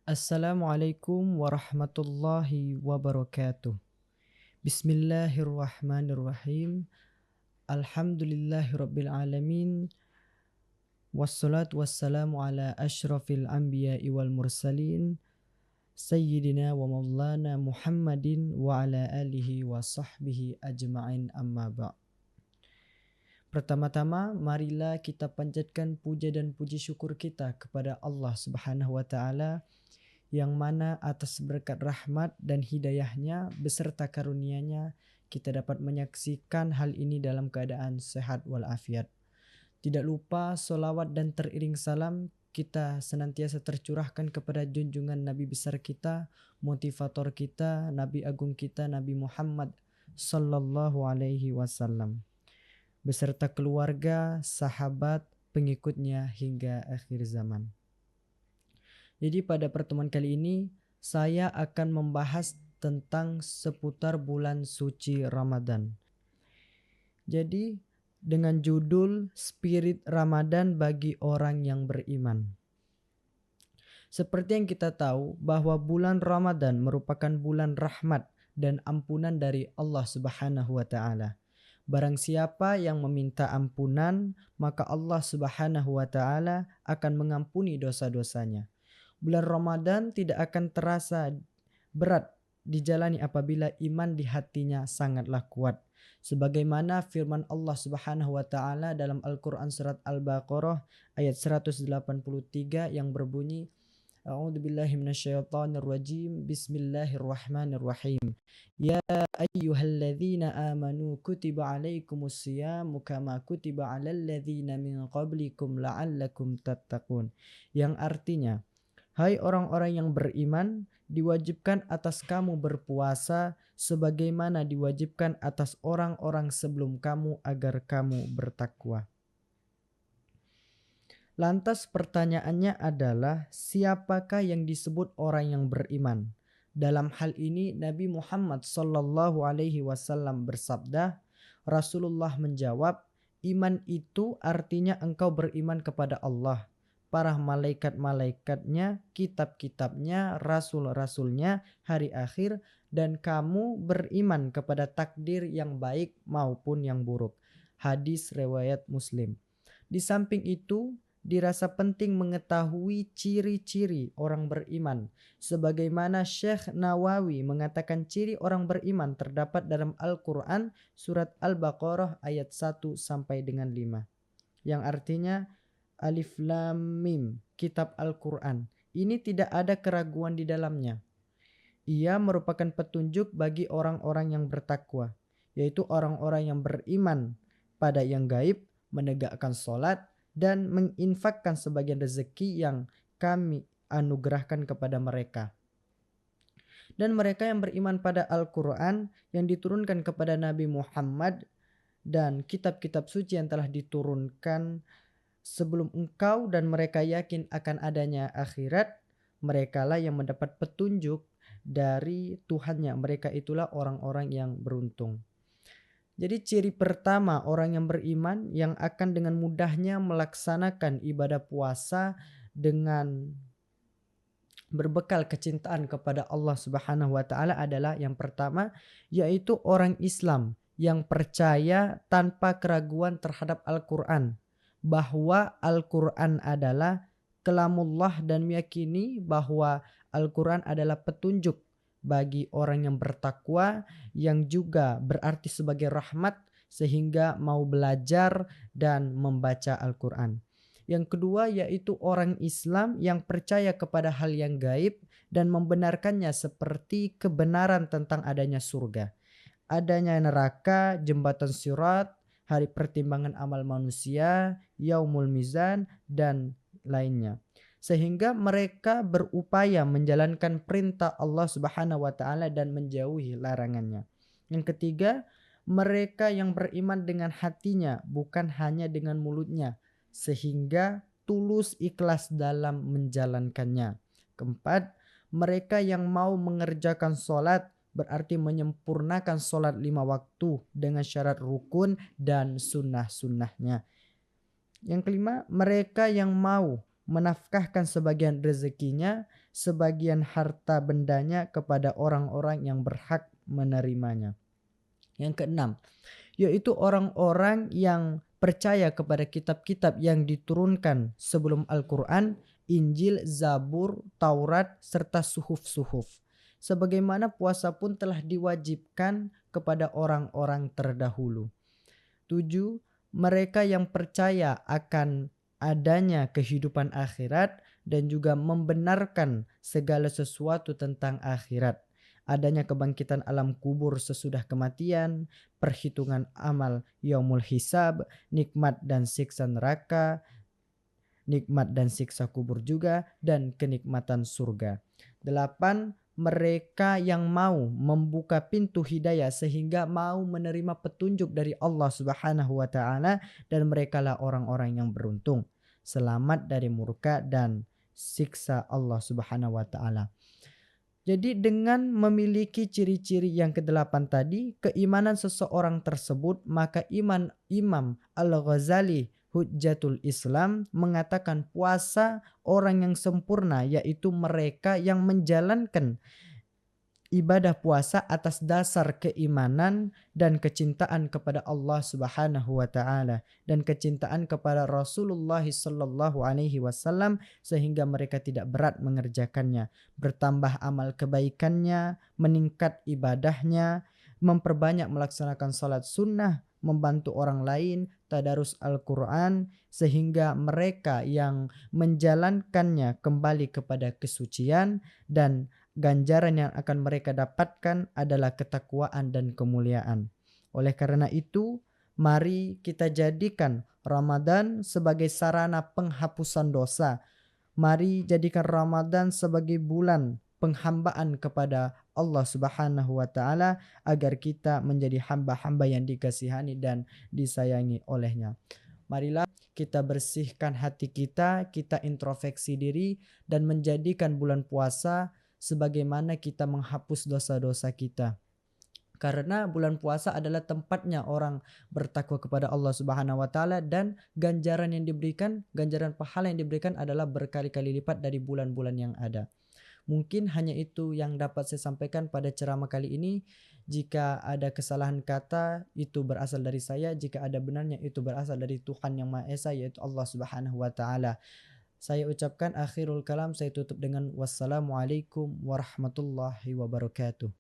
Assalamualaikum warahmatullahi wabarakatuh. Bismillahirrahmanirrahim. Alhamdulillahirabbil alamin. Wassalatu wassalamu ala asyrafil anbiya'i wal mursalin. Sayyidina wa maulana Muhammadin wa ala alihi wa sahbihi ajma'in amma ba'. Pertama-tama marilah kita panjatkan puja dan puji syukur kita kepada Allah Subhanahu wa taala yang mana atas berkat rahmat dan hidayahnya beserta karunia-Nya kita dapat menyaksikan hal ini dalam keadaan sehat walafiat. Tidak lupa solawat dan teriring salam kita senantiasa tercurahkan kepada junjungan Nabi besar kita, motivator kita, Nabi agung kita, Nabi Muhammad sallallahu alaihi wasallam beserta keluarga, sahabat, pengikutnya hingga akhir zaman. Jadi pada pertemuan kali ini saya akan membahas tentang seputar bulan suci Ramadan. Jadi dengan judul Spirit Ramadan bagi orang yang beriman. Seperti yang kita tahu bahwa bulan Ramadan merupakan bulan rahmat dan ampunan dari Allah Subhanahu wa taala. Barang siapa yang meminta ampunan, maka Allah Subhanahu wa taala akan mengampuni dosa-dosanya. Bulan Ramadan tidak akan terasa berat dijalani apabila iman di hatinya sangatlah kuat. Sebagaimana firman Allah Subhanahu wa taala dalam Al-Qur'an surat Al-Baqarah ayat 183 yang berbunyi A'udzubillahi minasyaitonirrajim. Bismillahirrahmanirrahim. Ya ayyuhalladzina amanu kutiba alaikumusyiyamu kama kutiba alal ladzina min qablikum la'allakum tattaqun. Yang artinya, hai orang-orang yang beriman, diwajibkan atas kamu berpuasa sebagaimana diwajibkan atas orang-orang sebelum kamu agar kamu bertakwa. Lantas pertanyaannya adalah siapakah yang disebut orang yang beriman? Dalam hal ini Nabi Muhammad sallallahu alaihi wasallam bersabda, Rasulullah menjawab, iman itu artinya engkau beriman kepada Allah, para malaikat-malaikatnya, kitab-kitabnya, rasul-rasulnya, hari akhir, dan kamu beriman kepada takdir yang baik maupun yang buruk. Hadis riwayat Muslim. Di samping itu, dirasa penting mengetahui ciri-ciri orang beriman. Sebagaimana Syekh Nawawi mengatakan ciri orang beriman terdapat dalam Al-Quran surat Al-Baqarah ayat 1 sampai dengan 5. Yang artinya Alif Lam Mim, kitab Al-Quran. Ini tidak ada keraguan di dalamnya. Ia merupakan petunjuk bagi orang-orang yang bertakwa, yaitu orang-orang yang beriman pada yang gaib, menegakkan sholat, dan menginfakkan sebagian rezeki yang kami anugerahkan kepada mereka. Dan mereka yang beriman pada Al-Quran yang diturunkan kepada Nabi Muhammad dan kitab-kitab suci yang telah diturunkan sebelum engkau dan mereka yakin akan adanya akhirat, merekalah yang mendapat petunjuk dari Tuhannya. Mereka itulah orang-orang yang beruntung. Jadi ciri pertama orang yang beriman yang akan dengan mudahnya melaksanakan ibadah puasa dengan berbekal kecintaan kepada Allah Subhanahu wa taala adalah yang pertama, yaitu orang Islam yang percaya tanpa keraguan terhadap Al-Quran, bahwa Al-Quran adalah kalamullah dan meyakini bahwa Al-Quran adalah petunjuk bagi orang yang bertakwa yang juga berarti sebagai rahmat sehingga mau belajar dan membaca Al-Quran. Yang kedua yaitu orang Islam yang percaya kepada hal yang gaib dan membenarkannya seperti kebenaran tentang adanya surga, adanya neraka, jembatan sirat, hari pertimbangan amal manusia, yaumul mizan, dan lainnya. Sehingga mereka berupaya menjalankan perintah Allah Subhanahu wa taala dan menjauhi larangannya. Yang ketiga, mereka yang beriman dengan hatinya bukan hanya dengan mulutnya, sehingga tulus ikhlas dalam menjalankannya. Keempat, mereka yang mau mengerjakan sholat berarti menyempurnakan sholat 5 waktu dengan syarat rukun dan sunnah-sunnahnya. Yang kelima, mereka yang mau menafkahkan sebagian rezekinya, sebagian harta bendanya kepada orang-orang yang berhak menerimanya. Yang keenam, yaitu orang-orang yang percaya kepada kitab-kitab yang diturunkan sebelum Al-Quran, Injil, Zabur, Taurat, serta suhuf-suhuf. Sebagaimana puasa pun telah diwajibkan kepada orang-orang terdahulu. 7. Mereka yang percaya akan adanya kehidupan akhirat dan juga membenarkan segala sesuatu tentang akhirat. Adanya kebangkitan alam kubur sesudah kematian, perhitungan amal yaumul hisab, nikmat dan siksa neraka, nikmat dan siksa kubur juga, dan kenikmatan surga. 8. Mereka yang mau membuka pintu hidayah sehingga mau menerima petunjuk dari Allah Subhanahu wa taala, dan merekalah orang-orang yang beruntung, selamat dari murka dan siksa Allah Subhanahu wa taala. Jadi dengan memiliki ciri-ciri yang kedelapan tadi, keimanan seseorang tersebut, maka Imam Al-Ghazali Hujjatul Islam mengatakan puasa orang yang sempurna yaitu mereka yang menjalankan ibadah puasa atas dasar keimanan dan kecintaan kepada Allah Subhanahu wa taala dan kecintaan kepada Rasulullah sallallahu alaihi wasallam, sehingga mereka tidak berat mengerjakannya, bertambah amal kebaikannya, meningkat ibadahnya, memperbanyak melaksanakan salat sunnah, membantu orang lain, tadarus Al-Quran, sehingga mereka yang menjalankannya kembali kepada kesucian, dan ganjaran yang akan mereka dapatkan adalah ketakwaan dan kemuliaan. Oleh karena itu, mari kita jadikan Ramadan sebagai sarana penghapusan dosa. Mari jadikan Ramadan sebagai bulan penghambaan kepada Allah Subhanahu wa taala agar kita menjadi hamba-hamba yang dikasihani dan disayangi olehnya. Marilah kita bersihkan hati kita, kita introspeksi diri dan menjadikan bulan puasa sebagaimana kita menghapus dosa-dosa kita. Karena bulan puasa adalah tempatnya orang bertakwa kepada Allah Subhanahu wa taala, dan ganjaran yang diberikan, ganjaran pahala yang diberikan adalah berkali-kali lipat dari bulan-bulan yang ada. Mungkin hanya itu yang dapat saya sampaikan pada ceramah kali ini. Jika ada kesalahan kata, itu berasal dari saya. Jika ada benarnya, itu berasal dari Tuhan Yang Maha Esa, yaitu Allah Subhanahu wa taala. Saya ucapkan akhirul kalam, saya tutup dengan wassalamualaikum warahmatullahi wabarakatuh.